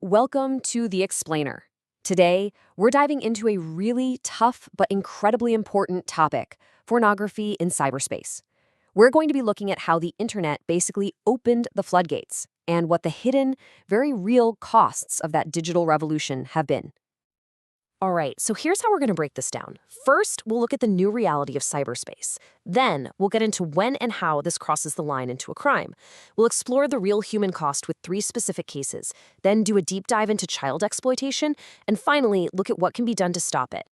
Welcome to The Explainer. Today, we're diving into a really tough but incredibly important topic: pornography in cyberspace. We're going to be looking at how the internet basically opened the floodgates and what the hidden, very real costs of that digital revolution have been. All right, so here's how we're going to break this down. First, we'll look at the new reality of cyberspace. Then, we'll get into when and how this crosses the line into a crime. We'll explore the real human cost with 3 specific cases, then do a deep dive into child exploitation, and finally, look at what can be done to stop it.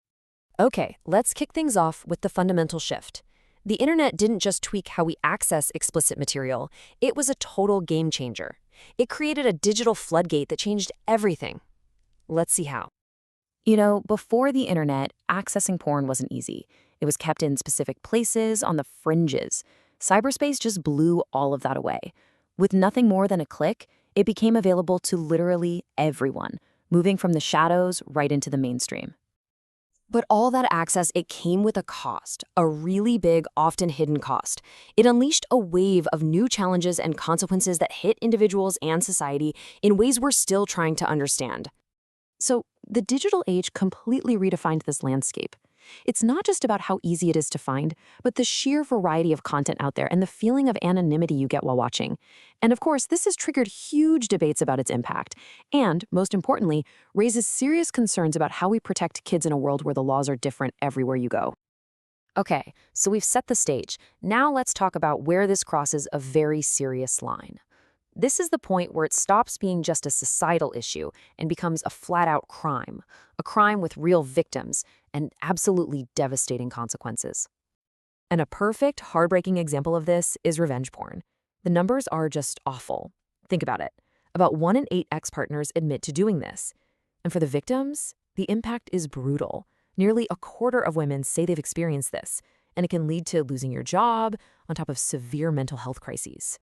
Okay, let's kick things off with the fundamental shift. The internet didn't just tweak how we access explicit material, it was a total game changer. It created a digital floodgate that changed everything. Let's see how. Before the internet, accessing porn wasn't easy. It was kept in specific places, on the fringes. Cyberspace just blew all of that away. With nothing more than a click, it became available to literally everyone, moving from the shadows right into the mainstream. But all that access, it came with a cost, a really big, often hidden cost. It unleashed a wave of new challenges and consequences that hit individuals and society in ways we're still trying to understand. So, the digital age completely redefined this landscape. It's not just about how easy it is to find, but the sheer variety of content out there and the feeling of anonymity you get while watching. And of course, this has triggered huge debates about its impact, and, most importantly, raises serious concerns about how we protect kids in a world where the laws are different everywhere you go. Okay, so we've set the stage. Now let's talk about where this crosses a very serious line. This is the point where it stops being just a societal issue and becomes a flat-out crime, a crime with real victims and absolutely devastating consequences. And a perfect, heartbreaking example of this is revenge porn. The numbers are just awful. Think about it. About 1 in 8 ex-partners admit to doing this. And for the victims, the impact is brutal. Nearly a quarter of women say they've experienced this, and it can lead to losing your job on top of severe mental health crises.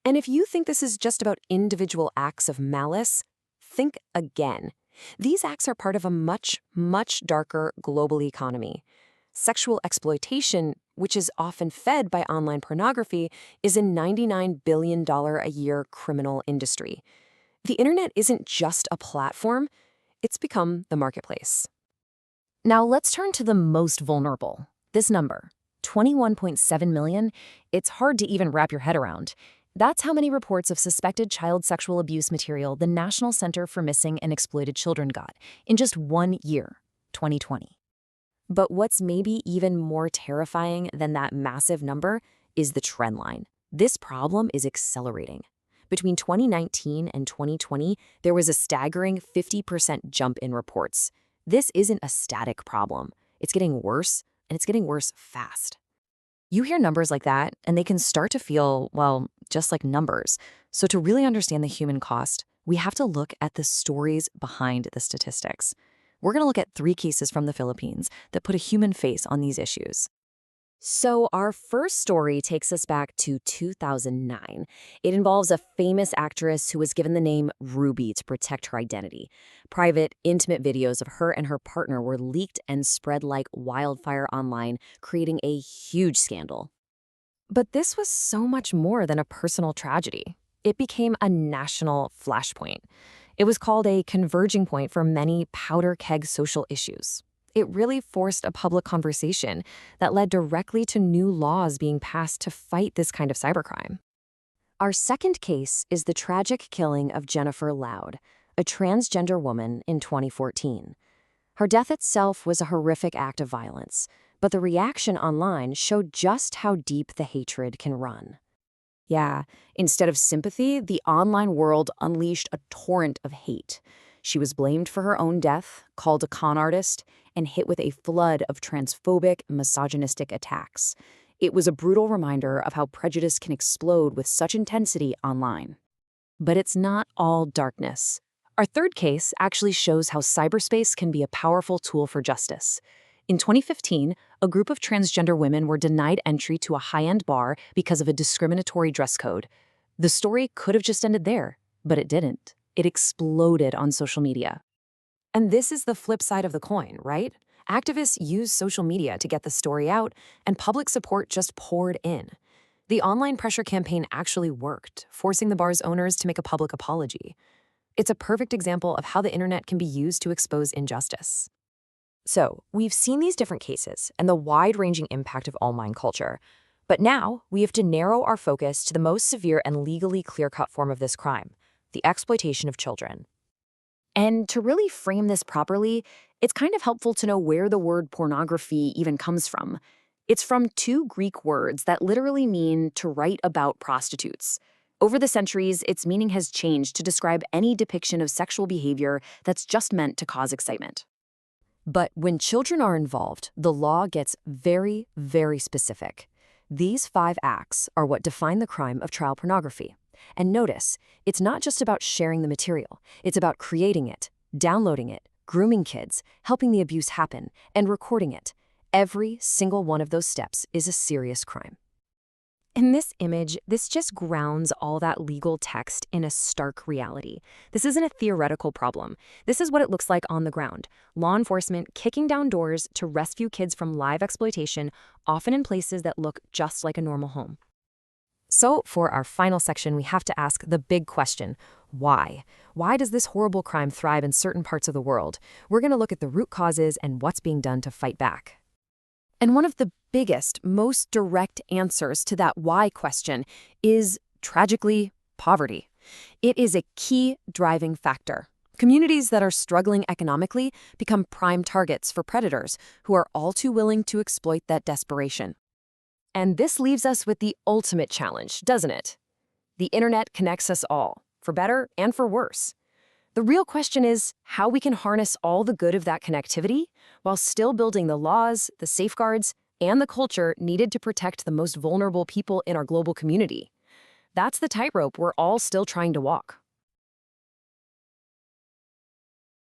And if you think this is just about individual acts of malice, think again. These acts are part of a much, much darker global economy. Sexual exploitation, which is often fed by online pornography, is a $99 billion a year criminal industry. The internet isn't just a platform, it's become the marketplace. Now let's turn to the most vulnerable. This number, 21.7 million, it's hard to even wrap your head around. That's how many reports of suspected child sexual abuse material the National Center for Missing and Exploited Children got in just 1 year, 2020. But what's maybe even more terrifying than that massive number is the trend line. This problem is accelerating. Between 2019 and 2020, there was a staggering 50% jump in reports. This isn't a static problem. It's getting worse, and it's getting worse fast. You hear numbers like that, and they can start to feel, well, just like numbers. So to really understand the human cost, we have to look at the stories behind the statistics. We're going to look at 3 cases from the Philippines that put a human face on these issues. So our first story takes us back to 2009. It involves a famous actress who was given the name Ruby to protect her identity. Private, intimate videos of her and her partner were leaked and spread like wildfire online, creating a huge scandal. But this was so much more than a personal tragedy. It became a national flashpoint. It was called a converging point for many powder keg social issues. It really forced a public conversation that led directly to new laws being passed to fight this kind of cybercrime. Our second case is the tragic killing of Jennifer Loud, a transgender woman, in 2014. Her death itself was a horrific act of violence, but the reaction online showed just how deep the hatred can run. Yeah, instead of sympathy, the online world unleashed a torrent of hate. She was blamed for her own death, called a con artist, and hit with a flood of transphobic, misogynistic attacks. It was a brutal reminder of how prejudice can explode with such intensity online. But it's not all darkness. Our third case actually shows how cyberspace can be a powerful tool for justice. In 2015, a group of transgender women were denied entry to a high-end bar because of a discriminatory dress code. The story could have just ended there, but it didn't. It exploded on social media. And this is the flip side of the coin, right? Activists used social media to get the story out, and public support just poured in. The online pressure campaign actually worked, forcing the bar's owners to make a public apology. It's a perfect example of how the internet can be used to expose injustice. So, we've seen these different cases and the wide-ranging impact of online culture. But now, we have to narrow our focus to the most severe and legally clear-cut form of this crime, the exploitation of children. And to really frame this properly, it's kind of helpful to know where the word pornography even comes from. It's from two Greek words that literally mean to write about prostitutes. Over the centuries, its meaning has changed to describe any depiction of sexual behavior that's just meant to cause excitement. But when children are involved, the law gets very, very specific. These 5 acts are what define the crime of child pornography. And notice, it's not just about sharing the material. It's about creating it, downloading it, grooming kids, helping the abuse happen, and recording it. Every single one of those steps is a serious crime. In this image, this just grounds all that legal text in a stark reality. This isn't a theoretical problem. This is what it looks like on the ground. Law enforcement kicking down doors to rescue kids from live exploitation, often in places that look just like a normal home. So, for our final section, we have to ask the big question, why? Why does this horrible crime thrive in certain parts of the world? We're going to look at the root causes and what's being done to fight back. And one of the biggest, most direct answers to that why question is, tragically, poverty. It is a key driving factor. Communities that are struggling economically become prime targets for predators who are all too willing to exploit that desperation. And this leaves us with the ultimate challenge, doesn't it? The internet connects us all, for better and for worse. The real question is how we can harness all the good of that connectivity while still building the laws, the safeguards, and the culture needed to protect the most vulnerable people in our global community. That's the tightrope we're all still trying to walk.